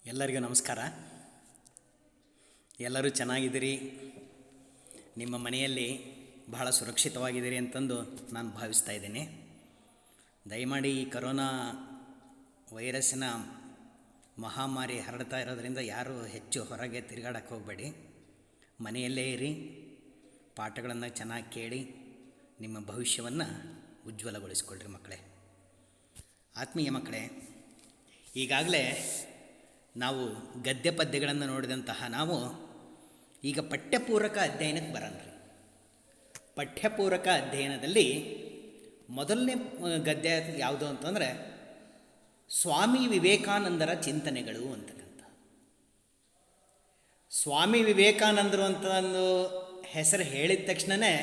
ಎಲ್ಲರಿಗೂ ನಮಸ್ಕಾರ. ಎಲ್ಲರೂ ಚೆನ್ನಾಗಿದ್ದೀರಿ, ನಿಮ್ಮ ಮನೆಯಲ್ಲಿ ಬಹಳ ಸುರಕ್ಷಿತವಾಗಿದ್ದೀರಿ ಅಂತಂದು ನಾನು ಭಾವಿಸ್ತಾ ಇದ್ದೀನಿ. ದಯಮಾಡಿ ಈ ಕರೋನಾ ವೈರಸ್ಸಿನ ಮಹಾಮಾರಿ ಹರಡ್ತಾ ಇರೋದರಿಂದ ಯಾರೂ ಹೆಚ್ಚು ಹೊರಗೆ ತಿರುಗಾಡಕ್ಕೆ ಹೋಗಬೇಡಿ. ಮನೆಯಲ್ಲೇ ಇರಿ, ಪಾಠಗಳನ್ನು ಚೆನ್ನಾಗಿ ಕೇಳಿ ನಿಮ್ಮ ಭವಿಷ್ಯವನ್ನು ಉಜ್ವಲಗೊಳಿಸ್ಕೊಳ್ರಿ ಮಕ್ಕಳೇ. ಆತ್ಮೀಯ ಮಕ್ಕಳೇ, ಈಗಾಗಲೇ ನಾವು ಗದ್ಯ ಪದ್ಯಗಳನ್ನು ನೋಡಿದಂತಹ ನಾವು ಈಗ ಪಠ್ಯಪೂರಕ ಅಧ್ಯಯನಕ್ಕೆ ಬರೋಣ್ರಿ. ಪಠ್ಯಪೂರಕ ಅಧ್ಯಯನದಲ್ಲಿ ಮೊದಲನೇ ಗದ್ಯ ಯಾವುದು ಅಂತಂದರೆ ಸ್ವಾಮಿ ವಿವೇಕಾನಂದರ ಚಿಂತನೆಗಳು ಅಂತಕ್ಕಂಥ. ಸ್ವಾಮಿ ವಿವೇಕಾನಂದರು ಅಂತ ಒಂದು ಹೆಸರು ಹೇಳಿದ ತಕ್ಷಣವೇ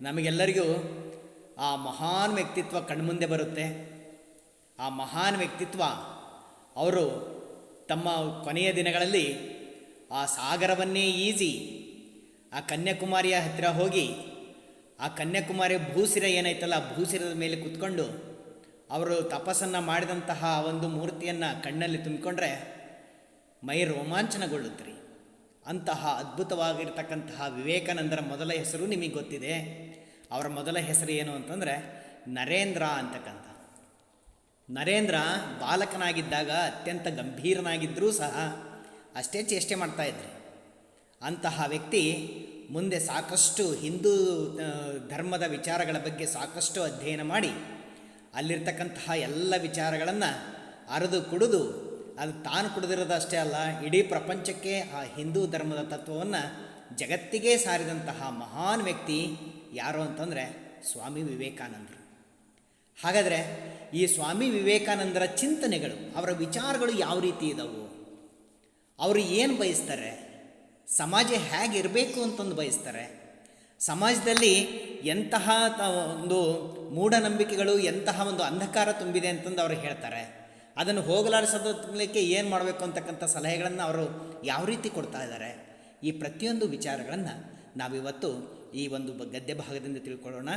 ನಮಗೆಲ್ಲರಿಗೂ ಆ ಮಹಾನ್ ವ್ಯಕ್ತಿತ್ವ ಕಣ್ಮುಂದೆ ಬರುತ್ತೆ. ಆ ಮಹಾನ್ ವ್ಯಕ್ತಿತ್ವ ಅವರು ತಮ್ಮ ಕೊನೆಯ ದಿನಗಳಲ್ಲಿ ಆ ಸಾಗರವನ್ನೇ ಈಜಿ ಆ ಕನ್ಯಾಕುಮಾರಿಯ ಹತ್ತಿರ ಹೋಗಿ ಆ ಕನ್ಯಾಕುಮಾರಿ ಭೂಸಿರ ಏನೈತಲ್ಲ, ಆ ಭೂಸಿರದ ಮೇಲೆ ಕೂತ್ಕೊಂಡು ಅವರು ತಪಸ್ಸನ್ನು ಮಾಡಿದಂತಹ ಒಂದು ಮೂರ್ತಿಯನ್ನು ಕಣ್ಣಲ್ಲಿ ತುಂಬಿಕೊಂಡ್ರೆ ಮೈ ರೋಮಾಂಚನಗೊಳ್ಳುತ್ತೆ. ಅಂತಹ ಅದ್ಭುತವಾಗಿರ್ತಕ್ಕಂತಹ ವಿವೇಕಾನಂದರ ಮೊದಲ ಹೆಸರು ನಿಮಗೆ ಗೊತ್ತಿದೆ. ಅವರ ಮೊದಲ ಹೆಸರು ಏನು ಅಂತಂದರೆ ನರೇಂದ್ರ ಅಂತಕ್ಕಂಥ. ನರೇಂದ್ರ ಬಾಲಕನಾಗಿದ್ದಾಗ ಅತ್ಯಂತ ಗಂಭೀರನಾಗಿದ್ದರೂ ಸಹ ಅಷ್ಟೇ ಚೇಷ್ಟೆ ಮಾಡ್ತಾಯಿದ್ರು. ಅಂತಹ ವ್ಯಕ್ತಿ ಮುಂದೆ ಸಾಕಷ್ಟು ಹಿಂದೂ ಧರ್ಮದ ವಿಚಾರಗಳ ಬಗ್ಗೆ ಸಾಕಷ್ಟು ಅಧ್ಯಯನ ಮಾಡಿ ಅಲ್ಲಿರ್ತಕ್ಕಂತಹ ಎಲ್ಲ ವಿಚಾರಗಳನ್ನು ಅರೆದು ಕುಡಿದು, ಅದು ತಾನು ಕುಡಿದಿರೋದಷ್ಟೇ ಅಲ್ಲ, ಇಡೀ ಪ್ರಪಂಚಕ್ಕೆ ಆ ಹಿಂದೂ ಧರ್ಮದ ತತ್ವವನ್ನು ಜಗತ್ತಿಗೆ ಸಾರಿದಂತಹ ಮಹಾನ್ ವ್ಯಕ್ತಿ ಯಾರು ಅಂತಂದರೆ ಸ್ವಾಮಿ ವಿವೇಕಾನಂದರು. ಹಾಗಾದರೆ ಈ ಸ್ವಾಮಿ ವಿವೇಕಾನಂದರ ಚಿಂತನೆಗಳು, ಅವರ ವಿಚಾರಗಳು ಯಾವ ರೀತಿ ಇದ್ದಾವೆ, ಅವರು ಏನು ಬಯಸ್ತಾರೆ, ಸಮಾಜ ಹೇಗಿರಬೇಕು ಅಂತಂದು ಬಯಸ್ತಾರೆ, ಸಮಾಜದಲ್ಲಿ ಎಂತಹ ಒಂದು ಮೂಢನಂಬಿಕೆಗಳು, ಎಂತಹ ಒಂದು ಅಂಧಕಾರ ತುಂಬಿದೆ ಅಂತಂದು ಅವರು ಹೇಳ್ತಾರೆ, ಅದನ್ನು ಹೋಗಲಾಡಿಸೋದಕ್ಕೆ ಏನು ಮಾಡಬೇಕು ಅಂತಕ್ಕಂಥ ಸಲಹೆಗಳನ್ನು ಅವರು ಯಾವ ರೀತಿ ಕೊಡ್ತಾ ಇದ್ದಾರೆ, ಈ ಪ್ರತಿಯೊಂದು ವಿಚಾರಗಳನ್ನು ನಾವಿವತ್ತು ಈ ಒಂದು ಗದ್ಯ ಭಾಗದಿಂದ ತಿಳ್ಕೊಳ್ಳೋಣ.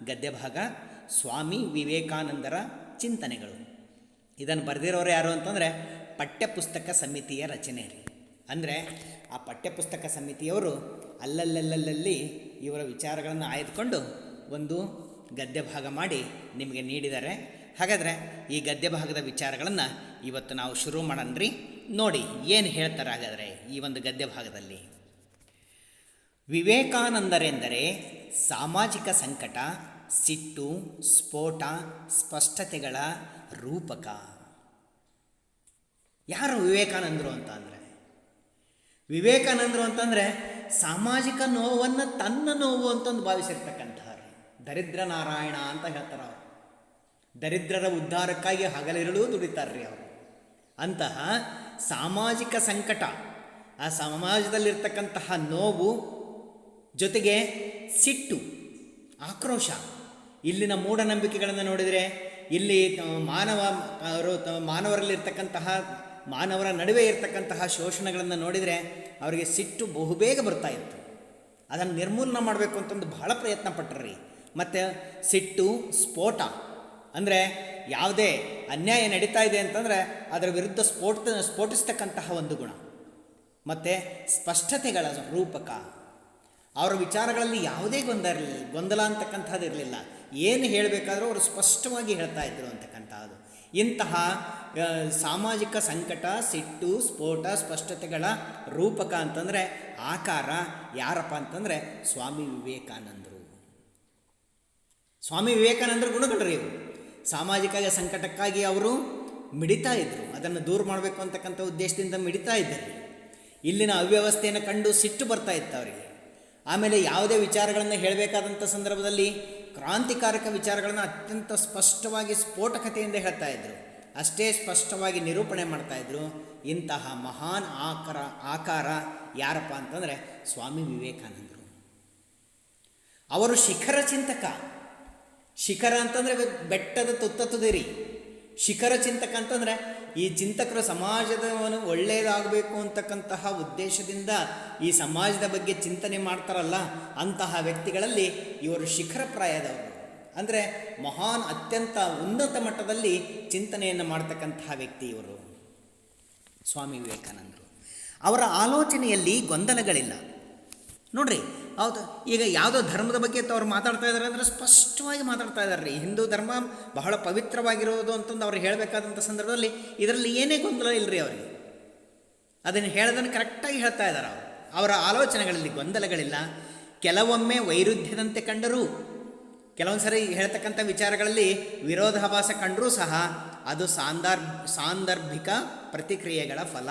ಗದ್ಯ ಭಾಗ ಸ್ವಾಮಿ ವಿವೇಕಾನಂದರ ಚಿಂತನೆಗಳು. ಇದನ್ನು ಬರೆದಿರೋರು ಯಾರು ಅಂತಂದರೆ ಪಠ್ಯಪುಸ್ತಕ ಸಮಿತಿಯ ರಚನೆ ರೀ. ಅಂದರೆ ಆ ಪಠ್ಯಪುಸ್ತಕ ಸಮಿತಿಯವರು ಅಲ್ಲಲ್ಲಲ್ಲಿ ಇವರ ವಿಚಾರಗಳನ್ನು ಆಯ್ದುಕೊಂಡು ಒಂದು ಗದ್ಯ ಭಾಗ ಮಾಡಿ ನಿಮಗೆ ನೀಡಿದ್ದಾರೆ. ಹಾಗಾದರೆ ಈ ಗದ್ಯ ಭಾಗದ ವಿಚಾರಗಳನ್ನು ಇವತ್ತು ನಾವು ಶುರು ಮಾಡೋಣ್ರಿ. ನೋಡಿ ಏನು ಹೇಳ್ತಾರೆ ಹಾಗಾದರೆ ಈ ಒಂದು ಗದ್ಯ ಭಾಗದಲ್ಲಿ. ವಿವೇಕಾನಂದರೆಂದರೆ ಸಾಮಾಜಿಕ ಸಂಕಟ, ಸಿಟ್ಟು, ಸ್ಫೋಟ, ಸ್ಪಷ್ಟತೆಗಳ ರೂಪಕ. ಯಾರು ವಿವೇಕಾನಂದರು ಅಂತ ಅಂದರೆ? ವಿವೇಕಾನಂದರು ಅಂತಂದರೆ ಸಾಮಾಜಿಕ ನೋವನ್ನು ತನ್ನ ನೋವು ಅಂತಂದು ಭಾವಿಸಿರ್ತಕ್ಕಂಥವ್ರು. ದರಿದ್ರ ನಾರಾಯಣ ಅಂತ ಹೇಳ್ತಾರೆ ಅವರು. ದರಿದ್ರರ ಉದ್ಧಾರಕ್ಕಾಗಿ ಹಗಲಿರುಳು ದುಡಿತಾರ್ರಿ ಅವರು. ಅಂತಹ ಸಾಮಾಜಿಕ ಸಂಕಟ, ಆ ಸಮಾಜದಲ್ಲಿರ್ತಕ್ಕಂತಹ ನೋವು ಜೊತೆಗೆ ಸಿಟ್ಟು, ಆಕ್ರೋಶ, ಇಲ್ಲಿನ ಮೂಢನಂಬಿಕೆಗಳನ್ನು ನೋಡಿದರೆ, ಇಲ್ಲಿ ಮಾನವರಲ್ಲಿರ್ತಕ್ಕಂತಹ ಮಾನವರ ನಡುವೆ ಇರ್ತಕ್ಕಂತಹ ಶೋಷಣೆಗಳನ್ನು ನೋಡಿದರೆ ಅವರಿಗೆ ಸಿಟ್ಟು ಬಹುಬೇಗ ಬರ್ತಾ ಇತ್ತು. ಅದನ್ನು ನಿರ್ಮೂಲನೆ ಮಾಡಬೇಕು ಅಂತಂದು ಬಹಳ ಪ್ರಯತ್ನ ಪಟ್ಟರ್ರಿ. ಮತ್ತು ಸಿಟ್ಟು, ಸ್ಫೋಟ ಅಂದರೆ ಯಾವುದೇ ಅನ್ಯಾಯ ನಡೀತಾ ಇದೆ ಅಂತಂದರೆ ಅದರ ವಿರುದ್ಧ ಸ್ಫೋಟಿಸ್ತಕ್ಕಂತಹ ಒಂದು ಗುಣ. ಮತ್ತು ಸ್ಪಷ್ಟತೆಗಳ ರೂಪಕ. ಅವರ ವಿಚಾರಗಳಲ್ಲಿ ಯಾವುದೇ ಗೊಂದಲ ಅಂತಕ್ಕಂಥದ್ದು ಇರಲಿಲ್ಲ. ಏನು ಹೇಳಬೇಕಾದ್ರೂ ಅವರು ಸ್ಪಷ್ಟವಾಗಿ ಹೇಳ್ತಾ ಇದ್ರು ಅಂತಕ್ಕಂಥದ್ದು. ಇಂತಹ ಸಾಮಾಜಿಕ ಸಂಕಟ, ಸಿಟ್ಟು, ಸ್ಫೋಟ, ಸ್ಪಷ್ಟತೆಗಳ ರೂಪಕ ಅಂತಂದರೆ ಆಕಾರ ಯಾರಪ್ಪ ಅಂತಂದರೆ ಸ್ವಾಮಿ ವಿವೇಕಾನಂದರು. ಸ್ವಾಮಿ ವಿವೇಕಾನಂದರು ಗುಣಗಳ್ರಿ ಇವರು. ಸಾಮಾಜಿಕ ಸಂಕಟಕ್ಕಾಗಿ ಅವರು ಮಿಡಿತಾ ಇದ್ದರು, ಅದನ್ನು ದೂರ ಮಾಡಬೇಕು ಅಂತಕ್ಕಂಥ ಉದ್ದೇಶದಿಂದ ಮಿಡಿತಾ ಇದ್ದರು. ಇಲ್ಲಿನ ಅವ್ಯವಸ್ಥೆಯನ್ನು ಕಂಡು ಸಿಟ್ಟು ಬರ್ತಾ ಇತ್ತು ಅವರಿಗೆ. ಆಮೇಲೆ ಯಾವುದೇ ವಿಚಾರಗಳನ್ನು ಹೇಳಬೇಕಾದಂಥ ಸಂದರ್ಭದಲ್ಲಿ ಕ್ರಾಂತಿಕಾರಕ ವಿಚಾರಗಳನ್ನು ಅತ್ಯಂತ ಸ್ಪಷ್ಟವಾಗಿ ಸ್ಫೋಟಕತೆಯಿಂದ ಹೇಳ್ತಾ ಇದ್ದರು, ಅಷ್ಟೇ ಸ್ಪಷ್ಟವಾಗಿ ನಿರೂಪಣೆ ಮಾಡ್ತಾಯಿದ್ರು. ಇಂತಹ ಮಹಾನ್ ಆಕಾರ ಯಾರಪ್ಪ ಅಂತಂದರೆ ಸ್ವಾಮಿ ವಿವೇಕಾನಂದರು. ಅವರು ಶಿಖರ ಚಿಂತಕ. ಶಿಖರ ಅಂತಂದರೆ ಬೆಟ್ಟದ ತುದಿರಿ. ಶಿಖರ ಚಿಂತಕ ಅಂತಂದರೆ ಈ ಚಿಂತಕರು ಸಮಾಜದವನು ಒಳ್ಳೆಯದಾಗಬೇಕು ಅಂತಕ್ಕಂತಹ ಉದ್ದೇಶದಿಂದ ಈ ಸಮಾಜದ ಬಗ್ಗೆ ಚಿಂತನೆ ಮಾಡ್ತಾರಲ್ಲ, ಅಂತಹ ವ್ಯಕ್ತಿಗಳಲ್ಲಿ ಇವರು ಶಿಖರಪ್ರಾಯದವರು. ಅಂದರೆ ಅತ್ಯಂತ ಉನ್ನತ ಮಟ್ಟದಲ್ಲಿ ಚಿಂತನೆಯನ್ನು ಮಾಡ್ತಕ್ಕಂತಹ ವ್ಯಕ್ತಿ ಇವರು. ಸ್ವಾಮಿ ವಿವೇಕಾನಂದರು. ಅವರ ಆಲೋಚನೆಯಲ್ಲಿ ಗೊಂದಲಗಳಿಲ್ಲ. ನೋಡ್ರಿ, ಹೌದು, ಈಗ ಯಾವುದೋ ಧರ್ಮದ ಬಗ್ಗೆ ಅವ್ರು ಮಾತಾಡ್ತಾ ಇದ್ದಾರೆ ಅಂದರೆ ಸ್ಪಷ್ಟವಾಗಿ ಮಾತಾಡ್ತಾ ಇದ್ದಾರೆ ರೀ. ಹಿಂದೂ ಧರ್ಮ ಬಹಳ ಪವಿತ್ರವಾಗಿರೋದು ಅಂತಂದು ಅವ್ರು ಹೇಳಬೇಕಾದಂಥ ಸಂದರ್ಭದಲ್ಲಿ ಇದರಲ್ಲಿ ಏನೇ ಗೊಂದಲ ಇಲ್ಲರಿ ಅವರಿಗೆ. ಅದನ್ನು ಹೇಳೋದನ್ನು ಕರೆಕ್ಟಾಗಿ ಹೇಳ್ತಾ ಇದ್ದಾರೆ ಅವರು. ಅವರ ಆಲೋಚನೆಗಳಲ್ಲಿ ಗೊಂದಲಗಳಿಲ್ಲ. ಕೆಲವೊಮ್ಮೆ ವೈರುಧ್ಯದಂತೆ ಕಂಡರೂ, ಕೆಲವೊಂದು ಸರಿ ಹೇಳ್ತಕ್ಕಂಥ ವಿಚಾರಗಳಲ್ಲಿ ವಿರೋಧಾಭಾಸ ಕಂಡರೂ ಸಹ ಅದು ಸಾಂದರ್ಭಿಕ ಪ್ರತಿಕ್ರಿಯೆಗಳ ಫಲ.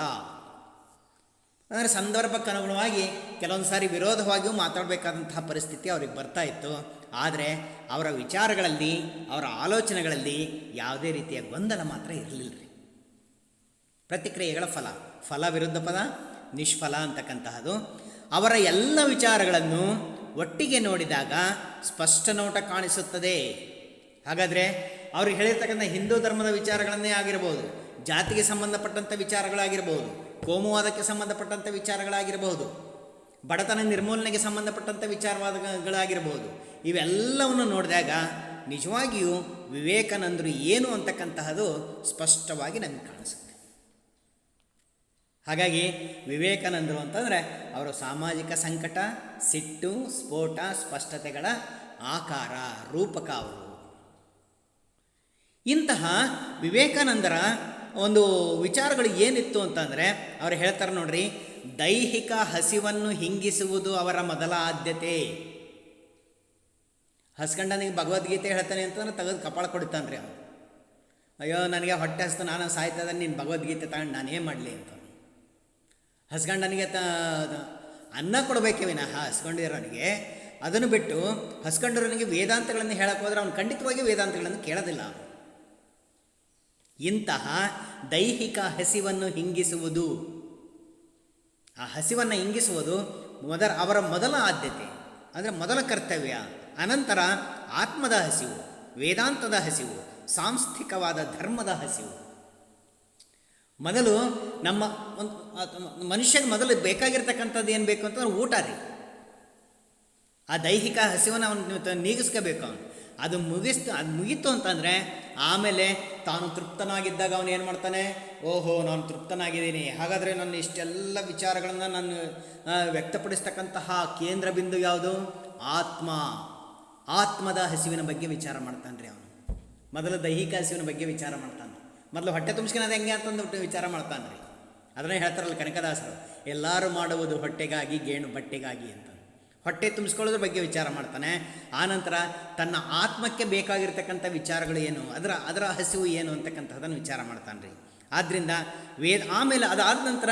ಅಂದರೆ ಸಂದರ್ಭಕ್ಕನುಗುಣವಾಗಿ ಕೆಲವೊಂದು ಸಾರಿ ವಿರೋಧವಾಗಿಯೂ ಮಾತಾಡಬೇಕಾದಂತಹ ಪರಿಸ್ಥಿತಿ ಅವ್ರಿಗೆ ಬರ್ತಾ ಇತ್ತು. ಆದರೆ ಅವರ ವಿಚಾರಗಳಲ್ಲಿ, ಅವರ ಆಲೋಚನೆಗಳಲ್ಲಿ ಯಾವುದೇ ರೀತಿಯ ಗೊಂದಲ ಮಾತ್ರ ಇರಲಿಲ್ಲ ರೀ. ಪ್ರತಿಕ್ರಿಯೆಗಳ ಫಲ, ಫಲ ವಿರುದ್ಧ ಪದ ನಿಷ್ಫಲ ಅಂತಕ್ಕಂತಹದ್ದು. ಅವರ ಎಲ್ಲ ವಿಚಾರಗಳನ್ನು ಒಟ್ಟಿಗೆ ನೋಡಿದಾಗ ಸ್ಪಷ್ಟ ನೋಟ ಕಾಣಿಸುತ್ತದೆ. ಹಾಗಾದರೆ ಅವ್ರಿಗೆ ಹೇಳಿರ್ತಕ್ಕಂಥ ಹಿಂದೂ ಧರ್ಮದ ವಿಚಾರಗಳನ್ನೇ ಆಗಿರ್ಬೋದು, ಜಾತಿಗೆ ಸಂಬಂಧಪಟ್ಟಂಥ ವಿಚಾರಗಳಾಗಿರ್ಬೋದು, ಕೋಮುವಾದಕ್ಕೆ ಸಂಬಂಧಪಟ್ಟಂಥ ವಿಚಾರಗಳಾಗಿರಬಹುದು, ಬಡತನ ನಿರ್ಮೂಲನೆಗೆ ಸಂಬಂಧಪಟ್ಟಂಥ ವಿಚಾರವಾದಗಳಾಗಿರ್ಬೋದು, ಇವೆಲ್ಲವನ್ನು ನೋಡಿದಾಗ ನಿಜವಾಗಿಯೂ ವಿವೇಕಾನಂದರು ಏನು ಅಂತಕ್ಕಂತಹದ್ದು ಸ್ಪಷ್ಟವಾಗಿ ನಮಗೆ ಕಾಣಿಸುತ್ತೆ. ಹಾಗಾಗಿ ವಿವೇಕಾನಂದರು ಅಂತಂದರೆ ಅವರು ಸಾಮಾಜಿಕ ಸಂಕಟ, ಸಿಟ್ಟು, ಸ್ಫೋಟ, ಸ್ಪಷ್ಟತೆಗಳ ಆಕಾರ, ರೂಪಕ ಅವರು. ಇಂತಹ ವಿವೇಕಾನಂದರ ಒಂದು ವಿಚಾರಗಳು ಏನಿತ್ತು ಅಂತಂದರೆ ಅವ್ರು ಹೇಳ್ತಾರೆ ನೋಡ್ರಿ, ದೈಹಿಕ ಹಸಿವನ್ನು ಹಿಂಗಿಸುವುದು ಅವರ ಮೊದಲ ಆದ್ಯತೆ. ಹಸ್ಕಂಡನಿಗೆ ಭಗವದ್ಗೀತೆ ಹೇಳ್ತಾನೆ ಅಂತಂದ್ರೆ ತೆಗೆದು ಕಪಾಳ ಕೊಡ್ತಾನೆ ರೀ ಅವನು. ಅಯ್ಯೋ ನನಗೆ ಹೊಟ್ಟೆ ಹಸ್ತು, ನಾನು ಸಾಯ್ತದ, ನೀನು ಭಗವದ್ಗೀತೆ ತಗೊಂಡು ನಾನೇನು ಮಾಡಲಿ ಅಂತ. ಹಸ್ಗಂಡನಿಗೆ ಅನ್ನ ಕೊಡಬೇಕೇ ವಿನಃ ಹಸ್ಕೊಂಡಿರೋನಿಗೆ ಅದನ್ನು ಬಿಟ್ಟು ಹಸ್ಕೊಂಡಿರೋನಿಗೆ ವೇದಾಂತಗಳನ್ನು ಹೇಳಕ್ಕೆ ಹೋದರೆ ಅವನು ಖಂಡಿತವಾಗಿ ವೇದಾಂತಗಳನ್ನು ಕೇಳೋದಿಲ್ಲ. ಇಂತಹ ದೈಹಿಕ ಹಸಿವನ್ನು ಹಿಂಗಿಸುವುದು, ಆ ಹಸಿವನ್ನು ಹಿಂಗಿಸುವುದು ಅವರ ಮೊದಲ ಆದ್ಯತೆ, ಅಂದರೆ ಮೊದಲ ಕರ್ತವ್ಯ. ಅನಂತರ ಆತ್ಮದ ಹಸಿವು, ವೇದಾಂತದ ಹಸಿವು, ಸಾಂಸ್ಥಿಕವಾದ ಧರ್ಮದ ಹಸಿವು. ಮೊದಲು ನಮ್ಮ ಮನುಷ್ಯಗೆ ಮೊದಲು ಬೇಕಾಗಿರ್ತಕ್ಕಂಥದ್ದು ಏನು ಬೇಕು ಅಂತಂದ್ರೆ ಊಟ ರೀ. ಆ ದೈಹಿಕ ಹಸಿವನ್ನು ಅವನು ನೀಗಿಸ್ಕೋಬೇಕು. ಅದು ಮುಗೀತು ಅಂತಂದರೆ ಆಮೇಲೆ ತಾನು ತೃಪ್ತನಾಗಿದ್ದಾಗ ಅವನು ಏನು ಮಾಡ್ತಾನೆ, ಓಹೋ ನಾನು ತೃಪ್ತನಾಗಿದ್ದೀನಿ, ಹಾಗಾದರೆ ನನ್ನ ಇಷ್ಟೆಲ್ಲ ವಿಚಾರಗಳನ್ನು ನಾನು ವ್ಯಕ್ತಪಡಿಸ್ತಕ್ಕಂತಹ ಕೇಂದ್ರ ಬಿಂದು ಯಾವುದು? ಆತ್ಮದ ಹಸಿವಿನ ಬಗ್ಗೆ ವಿಚಾರ ಮಾಡ್ತಾನೆ ರೀ ಅವನು. ಮೊದಲು ದೈಹಿಕ ಹಸಿವಿನ ಬಗ್ಗೆ ವಿಚಾರ ಮಾಡ್ತಾನೆ. ಮೊದಲು ಹೊಟ್ಟೆ ತುಂಬಿಸ್ಕೊಳ್ಳೋದು ಹೆಂಗೆ ಅಂತಂದು ವಿಚಾರ ಮಾಡ್ತಾನೆ ರೀ. ಅದನ್ನೇ ಹೇಳ್ತಾರಲ್ಲ ಕನಕದಾಸರು, ಎಲ್ಲರೂ ಮಾಡುವುದು ಹೊಟ್ಟೆಗಾಗಿ, ಗೇಣು ಬಟ್ಟೆಗಾಗಿ ಅಂತ. ಹೊಟ್ಟೆ ತುಂಬಿಸ್ಕೊಳ್ಳೋದ್ರ ಬಗ್ಗೆ ವಿಚಾರ ಮಾಡ್ತಾನೆ. ಆನಂತರ ತನ್ನ ಆತ್ಮಕ್ಕೆ ಬೇಕಾಗಿರ್ತಕ್ಕಂಥ ವಿಚಾರಗಳು ಏನು, ಅದರ ಹಸಿವು ಏನು ಅಂತಕ್ಕಂಥದ್ದನ್ನು ವಿಚಾರ ಮಾಡ್ತಾನೆ ರೀ. ಆದ್ದರಿಂದ ಆಮೇಲೆ ಅದಾದ ನಂತರ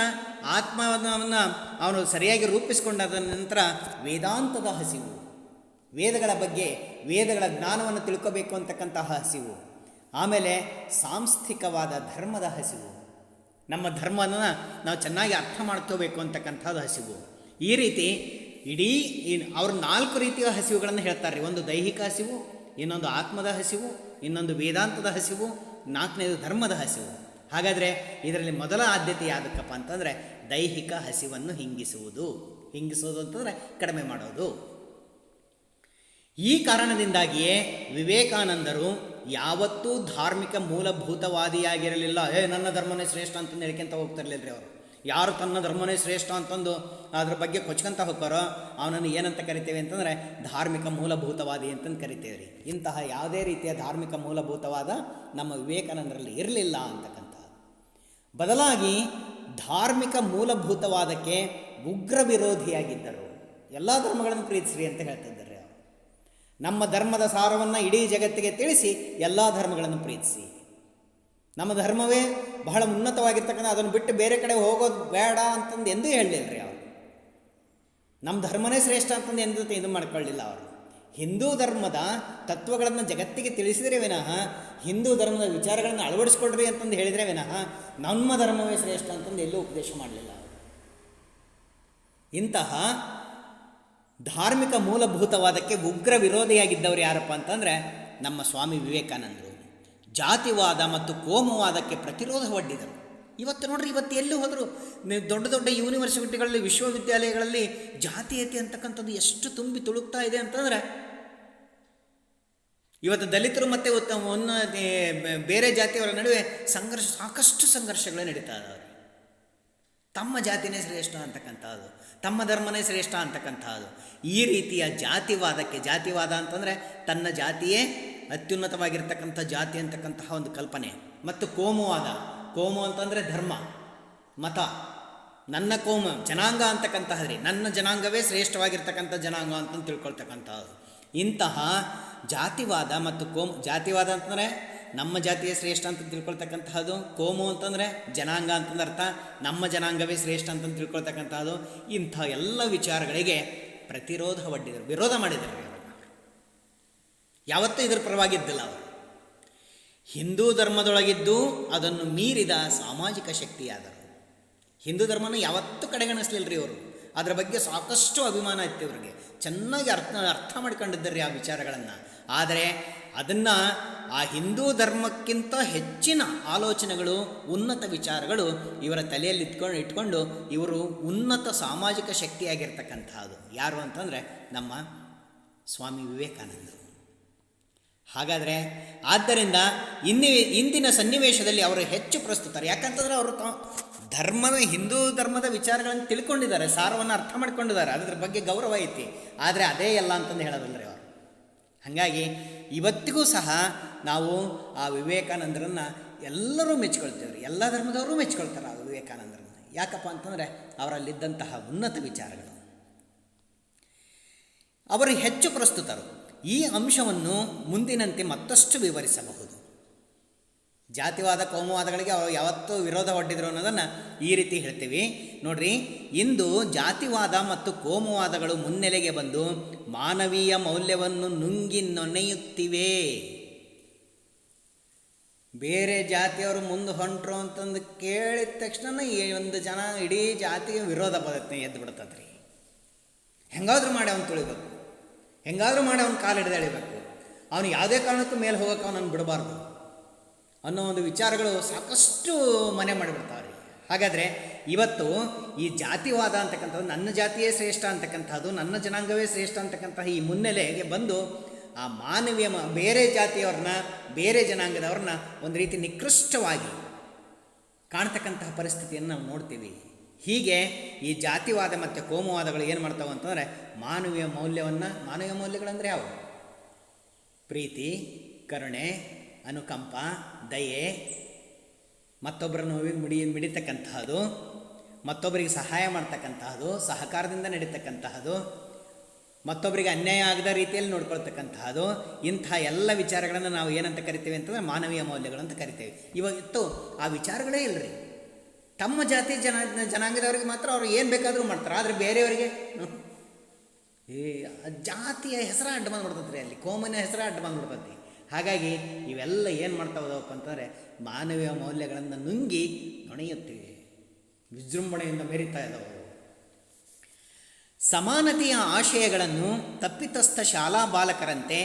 ಆತ್ಮವನ್ನು ಅವನು ಸರಿಯಾಗಿ ರೂಪಿಸ್ಕೊಂಡಾದ ನಂತರ ವೇದಾಂತದ ಹಸಿವು, ವೇದಗಳ ಬಗ್ಗೆ, ವೇದಗಳ ಜ್ಞಾನವನ್ನು ತಿಳ್ಕೋಬೇಕು ಅಂತಕ್ಕಂತಹ ಹಸಿವು. ಆಮೇಲೆ ಸಾಂಸ್ಥಿಕವಾದ ಧರ್ಮದ ಹಸಿವು, ನಮ್ಮ ಧರ್ಮವನ್ನು ನಾವು ಚೆನ್ನಾಗಿ ಅರ್ಥ ಮಾಡ್ಕೋಬೇಕು ಅಂತಕ್ಕಂಥದ್ದು ಹಸಿವು. ಈ ರೀತಿ ಇಡೀ ಅವರು 4 ರೀತಿಯ ಹಸಿವುಗಳನ್ನು ಹೇಳ್ತಾರೆ ರೀ. ಒಂದು ದೈಹಿಕ ಹಸಿವು, ಇನ್ನೊಂದು ಆತ್ಮದ ಹಸಿವು, ಇನ್ನೊಂದು ವೇದಾಂತದ ಹಸಿವು, 4ನೇದು ಧರ್ಮದ ಹಸಿವು. ಹಾಗಾದರೆ ಇದರಲ್ಲಿ ಮೊದಲ ಆದ್ಯತೆ ಯಾವುದಕ್ಕಪ್ಪ ಅಂತಂದರೆ ದೈಹಿಕ ಹಸಿವನ್ನು ಹಿಂಗಿಸುವುದು ಅಂತಂದರೆ ಕಡಿಮೆ ಮಾಡೋದು. ಈ ಕಾರಣದಿಂದಾಗಿಯೇ ವಿವೇಕಾನಂದರು ಯಾವತ್ತೂ ಧಾರ್ಮಿಕ ಮೂಲಭೂತವಾದಿಯಾಗಿರಲಿಲ್ಲ. ನನ್ನ ಧರ್ಮನೇ ಶ್ರೇಷ್ಠ ಅಂತಂದು ಹೇಳ್ಕೊಂತ ಹೋಗ್ತಿರ್ಲಿಲ್ಲ ರೀ ಅವರು. ಯಾರು ತನ್ನ ಧರ್ಮನೇ ಶ್ರೇಷ್ಠ ಅಂತಂದು ಅದ್ರ ಬಗ್ಗೆ ಕೊಚ್ಕೊಂತ ಹೋಗ್ತಾರೋ ಅವನನ್ನು ಏನಂತ ಕರಿತೇವೆ ಅಂತಂದರೆ ಧಾರ್ಮಿಕ ಮೂಲಭೂತವಾದಿ ಅಂತಂದು ಕರಿತೇವೆ ರೀ. ಇಂತಹ ಯಾವುದೇ ರೀತಿಯ ಧಾರ್ಮಿಕ ಮೂಲಭೂತವಾದ ನಮ್ಮ ವಿವೇಕಾನಂದರಲ್ಲಿ ಇರಲಿಲ್ಲ ಅಂತಕ್ಕಂಥ. ಬದಲಾಗಿ ಧಾರ್ಮಿಕ ಮೂಲಭೂತವಾದಕ್ಕೆ ಉಗ್ರ ವಿರೋಧಿಯಾಗಿದ್ದರು. ಎಲ್ಲ ಧರ್ಮಗಳನ್ನು ಪ್ರೀತಿಸ್ರಿ ಅಂತ ಹೇಳ್ತಿದ್ದಾರೆ ಅವರು. ನಮ್ಮ ಧರ್ಮದ ಸಾರವನ್ನು ಇಡೀ ಜಗತ್ತಿಗೆ ತಿಳಿಸಿ ಎಲ್ಲ ಧರ್ಮಗಳನ್ನು ಪ್ರೀತಿಸಿ. ನಮ್ಮ ಧರ್ಮವೇ ಬಹಳ ಉನ್ನತವಾಗಿರ್ತಕ್ಕಂಥ, ಅದನ್ನು ಬಿಟ್ಟು ಬೇರೆ ಕಡೆ ಹೋಗೋದು ಬೇಡ ಅಂತಂದು ಎಂದೂ ಹೇಳಲಿಲ್ಲ ರೀ ಅವರು. ನಮ್ಮ ಧರ್ಮನೇ ಶ್ರೇಷ್ಠ ಅಂತಂದು ಎಂದೂ ಇದು ಮಾಡ್ಕೊಳ್ಳಿಲ್ಲ ಅವರು. ಹಿಂದೂ ಧರ್ಮದ ತತ್ವಗಳನ್ನು ಜಗತ್ತಿಗೆ ತಿಳಿಸಿದರೆ ವಿನಃ, ಹಿಂದೂ ಧರ್ಮದ ವಿಚಾರಗಳನ್ನು ಅಳವಡಿಸ್ಕೊಡ್ರಿ ಅಂತಂದು ಹೇಳಿದರೆ ವಿನಃ ನಮ್ಮ ಧರ್ಮವೇ ಶ್ರೇಷ್ಠ ಅಂತಂದು ಎಲ್ಲೂ ಉಪದೇಶ ಮಾಡಲಿಲ್ಲ ಅವರು. ಇಂತಹ ಧಾರ್ಮಿಕ ಮೂಲಭೂತವಾದಕ್ಕೆ ಉಗ್ರ ವಿರೋಧಿಯಾಗಿದ್ದವರು ಯಾರಪ್ಪ ಅಂತಂದರೆ ನಮ್ಮ ಸ್ವಾಮಿ ವಿವೇಕಾನಂದರು. ಜಾತಿವಾದ ಮತ್ತು ಕೋಮುವಾದಕ್ಕೆ ಪ್ರತಿರೋಧ ಒಡ್ಡಿದರು. ಇವತ್ತು ನೋಡ್ರಿ, ಇವತ್ತು ಎಲ್ಲಿ ಹೋದರೂ ದೊಡ್ಡ ದೊಡ್ಡ ಯೂನಿವರ್ಸಿಟಿಗಳಲ್ಲಿ, ವಿಶ್ವವಿದ್ಯಾಲಯಗಳಲ್ಲಿ ಜಾತೀಯತೆ ಅಂತಕ್ಕಂಥದ್ದು ಎಷ್ಟು ತುಂಬಿ ತುಳುಕ್ತಾ ಇದೆ ಅಂತಂದರೆ, ಇವತ್ತು ದಲಿತರು ಮತ್ತು ಬೇರೆ ಜಾತಿಯವರ ನಡುವೆ ಸಾಕಷ್ಟು ಸಂಘರ್ಷಗಳು ನಡೀತಾ ಇದ್ದಾವೆ. ತಮ್ಮ ಜಾತಿನೇ ಶ್ರೇಷ್ಠ ಅಂತಕ್ಕಂಥದ್ದು, ತಮ್ಮ ಧರ್ಮನೇ ಶ್ರೇಷ್ಠ ಅಂತಕ್ಕಂಥದ್ದು. ಈ ರೀತಿಯ ಜಾತಿವಾದಕ್ಕೆ, ಜಾತಿವಾದ ಅಂತಂದರೆ ತನ್ನ ಜಾತಿಯೇ ಅತ್ಯುನ್ನತವಾಗಿರ್ತಕ್ಕಂಥ ಜಾತಿ ಅಂತಕ್ಕಂತಹ ಒಂದು ಕಲ್ಪನೆ. ಮತ್ತು ಕೋಮುವಾದ, ಕೋಮು ಅಂತಂದರೆ ಧರ್ಮ, ಮತ, ನನ್ನ ಕೋಮು ಜನಾಂಗ ಅಂತಕ್ಕಂತಹದ್ರಿ, ನನ್ನ ಜನಾಂಗವೇ ಶ್ರೇಷ್ಠವಾಗಿರ್ತಕ್ಕಂಥ ಜನಾಂಗ ಅಂತಂದು ತಿಳ್ಕೊಳ್ತಕ್ಕಂಥದ್ದು. ಇಂತಹ ಜಾತಿವಾದ ಮತ್ತು ಕೋಮು, ಜಾತಿವಾದ ಅಂತಂದರೆ ನಮ್ಮ ಜಾತಿಯೇ ಶ್ರೇಷ್ಠ ಅಂತ ತಿಳ್ಕೊಳ್ತಕ್ಕಂತಹದ್ದು, ಕೋಮು ಅಂತಂದರೆ ಜನಾಂಗ ಅಂತಂದ್ರೆ ಅರ್ಥ ನಮ್ಮ ಜನಾಂಗವೇ ಶ್ರೇಷ್ಠ ಅಂತಂದು ತಿಳ್ಕೊಳ್ತಕ್ಕಂಥದ್ದು. ಇಂಥ ಎಲ್ಲ ವಿಚಾರಗಳಿಗೆ ಪ್ರತಿರೋಧ ಒಡ್ಡಿದರು, ವಿರೋಧ ಮಾಡಿದರು. ಯಾವತ್ತೂ ಇದರ ಪರವಾಗಿದ್ದಿಲ್ಲ ಅವರು. ಹಿಂದೂ ಧರ್ಮದೊಳಗಿದ್ದು ಅದನ್ನು ಮೀರಿದ ಸಾಮಾಜಿಕ ಶಕ್ತಿಯಾದರು. ಹಿಂದೂ ಧರ್ಮನ ಯಾವತ್ತೂ ಕಡೆಗಣಿಸ್ಲಿಲ್ಲ ರೀ ಅವರು. ಅದರ ಬಗ್ಗೆ ಸಾಕಷ್ಟು ಅಭಿಮಾನ ಇತ್ತು ಇವರಿಗೆ, ಚೆನ್ನಾಗಿ ಅರ್ಥ ಮಾಡ್ಕೊಂಡಿದ್ದಾರೆ ಆ ವಿಚಾರಗಳನ್ನು. ಆದರೆ ಅದನ್ನು ಆ ಹಿಂದೂ ಧರ್ಮಕ್ಕಿಂತ ಹೆಚ್ಚಿನ ಆಲೋಚನೆಗಳು, ಉನ್ನತ ವಿಚಾರಗಳು ಇವರ ತಲೆಯಲ್ಲಿ ಇಟ್ಕೊಂಡು ಇವರು ಉನ್ನತ ಸಾಮಾಜಿಕ ಶಕ್ತಿಯಾಗಿರ್ತಕ್ಕಂಥದ್ದು. ಯಾರು ಅಂತಂದರೆ ನಮ್ಮ ಸ್ವಾಮಿ ವಿವೇಕಾನಂದರು. ಹಾಗಾದರೆ ಆದ್ದರಿಂದ ಇಂದಿನ ಸನ್ನಿವೇಶದಲ್ಲಿ ಅವರು ಹೆಚ್ಚು ಪ್ರಸ್ತುತರು. ಯಾಕಂತಂದರೆ ಅವರು ಹಿಂದೂ ಧರ್ಮದ ವಿಚಾರಗಳನ್ನು ತಿಳ್ಕೊಂಡಿದ್ದಾರೆ, ಸಾರವನ್ನು ಅರ್ಥ ಮಾಡ್ಕೊಂಡಿದ್ದಾರೆ, ಅದರ ಬಗ್ಗೆ ಗೌರವ ಐತಿ. ಆದರೆ ಅದೇ ಎಲ್ಲ ಅಂತಂದು ಹೇಳೋದಿಲ್ಲ ಅವರು. ಹಾಗಾಗಿ ಇವತ್ತಿಗೂ ಸಹ ನಾವು ಆ ವಿವೇಕಾನಂದರನ್ನು ಎಲ್ಲರೂ ಮೆಚ್ಕೊಳ್ತೇವೆ ರೀ, ಎಲ್ಲ ಧರ್ಮದವರು ಮೆಚ್ಕೊಳ್ತಾರೆ ಆ ವಿವೇಕಾನಂದರನ್ನು. ಯಾಕಪ್ಪ ಅಂತಂದರೆ ಅವರಲ್ಲಿದ್ದಂತಹ ಉನ್ನತ ವಿಚಾರಗಳು ಅವರು ಹೆಚ್ಚು ಪ್ರಸ್ತುತರು. ಈ ಅಂಶವನ್ನು ಮುಂದಿನಂತೆ ಮತ್ತಷ್ಟು ವಿವರಿಸಬಹುದು. ಜಾತಿವಾದ, ಕೋಮುವಾದಗಳಿಗೆ ಅವರು ಯಾವತ್ತೂ ವಿರೋಧ ಒಡ್ಡಿದ್ರು ಅನ್ನೋದನ್ನು ಈ ರೀತಿ ಹೇಳ್ತೀವಿ ನೋಡ್ರಿ. ಇಂದು ಜಾತಿವಾದ ಮತ್ತು ಕೋಮುವಾದಗಳು ಮುನ್ನೆಲೆಗೆ ಬಂದು ಮಾನವೀಯ ಮೌಲ್ಯವನ್ನು ನುಂಗಿ ನೊನೆಯುತ್ತಿವೆ. ಬೇರೆ ಜಾತಿಯವರು ಮುಂದೆ ಹೊಂಟ್ರು ಅಂತಂದು ಕೇಳಿದ ತಕ್ಷಣ ಒಂದು ಜನ ಇಡೀ ಜಾತಿಗೆ ವಿರೋಧ ಬರುತ್ತೆ, ಎದ್ದು ಬಿಡ್ತದ್ರಿ. ಹೆಂಗಾದ್ರೂ ಮಾಡಿ ಅವ್ನು ತುಳಿಬೇಕು, ಹೆಂಗಾದ್ರೂ ಮಾಡಿ ಅವ್ನು ಕಾಲು ಹಿಡಿದು ಎಳಿಬೇಕು, ಅವನು ಯಾವುದೇ ಕಾರಣಕ್ಕೂ ಮೇಲೆ ಹೋಗೋಕೆ ಅವನನ್ನು ಬಿಡಬಾರ್ದು ಅನ್ನೋ ಒಂದು ವಿಚಾರಗಳು ಸಾಕಷ್ಟು ಮನೆ ಮಾಡಿಬಿಡ್ತಾವ್ರಿ. ಹಾಗಾದರೆ ಇವತ್ತು ಈ ಜಾತಿವಾದ ಅಂತಕ್ಕಂಥದ್ದು, ನನ್ನ ಜಾತಿಯೇ ಶ್ರೇಷ್ಠ ಅಂತಕ್ಕಂಥದ್ದು, ನನ್ನ ಜನಾಂಗವೇ ಶ್ರೇಷ್ಠ ಅಂತಕ್ಕಂತಹ ಈ ಮುನ್ನೆಲೆಗೆ ಬಂದು ಆ ಮಾನವೀಯ ಬೇರೆ ಜಾತಿಯವ್ರನ್ನ, ಬೇರೆ ಜನಾಂಗದವ್ರನ್ನ ಒಂದು ರೀತಿ ನಿಕೃಷ್ಟವಾಗಿ ಕಾಣ್ತಕ್ಕಂತಹ ಪರಿಸ್ಥಿತಿಯನ್ನು ನಾವು ನೋಡ್ತೀವಿ. ಹೀಗೆ ಈ ಜಾತಿವಾದ ಮತ್ತು ಕೋಮುವಾದಗಳು ಏನು ಮಾಡ್ತಾವೆ ಅಂತಂದರೆ ಮಾನವೀಯ ಮೌಲ್ಯಗಳಂದರೆ ಯಾವು? ಪ್ರೀತಿ, ಕರುಣೆ, ಅನುಕಂಪ, ದಯೆ, ಮತ್ತೊಬ್ಬರನ್ನು ಮಿಡಿತಕ್ಕಂತಹದ್ದು, ಮತ್ತೊಬ್ಬರಿಗೆ ಸಹಾಯ ಮಾಡ್ತಕ್ಕಂತಹದ್ದು, ಸಹಕಾರದಿಂದ ನಡೀತಕ್ಕಂತಹದ್ದು, ಮತ್ತೊಬ್ಬರಿಗೆ ಅನ್ಯಾಯ ಆಗದ ರೀತಿಯಲ್ಲಿ ನೋಡ್ಕೊಳ್ತಕ್ಕಂತಹದ್ದು, ಇಂಥ ಎಲ್ಲ ವಿಚಾರಗಳನ್ನು ನಾವು ಏನಂತ ಕರಿತೇವೆ ಅಂತಂದರೆ ಮಾನವೀಯ ಮೌಲ್ಯಗಳು ಅಂತ ಕರಿತೇವೆ. ಇವತ್ತು ಆ ವಿಚಾರಗಳೇ ಇಲ್ಲರಿ. ತಮ್ಮ ಜಾತಿ ಜನಾಂಗದವರಿಗೆ ಮಾತ್ರ ಅವರು ಏನು ಬೇಕಾದರೂ ಮಾಡ್ತಾರೆ, ಆದರೆ ಬೇರೆಯವರಿಗೆ ಜಾತಿಯ ಹೆಸರ ಅಡ್ಡ ಬಂದ್ಬಿಡ್ತದೆ ರೀ, ಅಲ್ಲಿ ಕೋಮನ ಹೆಸರ ಅಡ್ಡ ಬಂದ್ಬಿಡ್ತೈತಿ. ಹಾಗಾಗಿ ಇವೆಲ್ಲ ಏನು ಮಾಡ್ತಾ ಹೋದವಪ್ಪ ಅಂತಂದರೆ ಮಾನವೀಯ ಮೌಲ್ಯಗಳನ್ನು ನುಂಗಿ ನೊಣೆಯುತ್ತಿವೆ, ವಿಜೃಂಭಣೆಯಿಂದ ಮೆರಿತಾ ಇದ್ದಾವೆ. ಸಮಾನತೆಯ ಆಶಯಗಳನ್ನು ತಪ್ಪಿತಸ್ಥ ಶಾಲಾ ಬಾಲಕರಂತೆ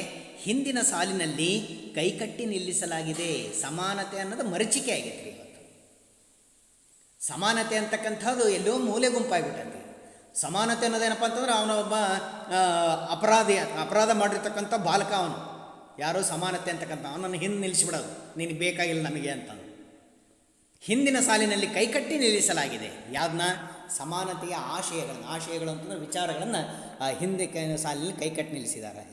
ಹಿಂದಿನ ಸಾಲಿನಲ್ಲಿ ಕೈಕಟ್ಟಿ ನಿಲ್ಲಿಸಲಾಗಿದೆ. ಸಮಾನತೆ ಅನ್ನೋದು ಮರೀಚಿಕೆ ಆಗೈತೆ ರೀ ಇವತ್ತು. ಸಮಾನತೆ ಅಂತಕ್ಕಂಥದ್ದು ಎಲ್ಲೋ ಮೂಲೆ ಗುಂಪಾಗಿಬಿಟ್ಟಂತೆ. ಸಮಾನತೆ ಅನ್ನೋದೇನಪ್ಪ ಅಂತಂದ್ರೆ ಅವನೊಬ್ಬ ಅಪರಾಧ ಮಾಡಿರ್ತಕ್ಕಂಥ ಬಾಲಕ, ಅವನು ಯಾರೋ ಸಮಾನತೆ ಅಂತಕ್ಕಂಥ ಅವನನ್ನು ಹಿಂದೆ ನಿಲ್ಲಿಸಿಬಿಡೋದು, ನೀನು ಬೇಕಾಗಿಲ್ಲ ನಮಗೆ ಅಂತ. ಹಿಂದಿನ ಸಾಲಿನಲ್ಲಿ ಕೈಕಟ್ಟಿ ನಿಲ್ಲಿಸಲಾಗಿದೆ. ಯಾವ್ದನ್ನ? ಸಮಾನತೆಯ ಆಶಯಗಳು ಅಂತಂದರೆ ವಿಚಾರಗಳನ್ನು ಹಿಂದೆ ಸಾಲಿನಲ್ಲಿ ಕೈಕಟ್ಟಿ ನಿಲ್ಲಿಸಿದ್ದಾರೆ.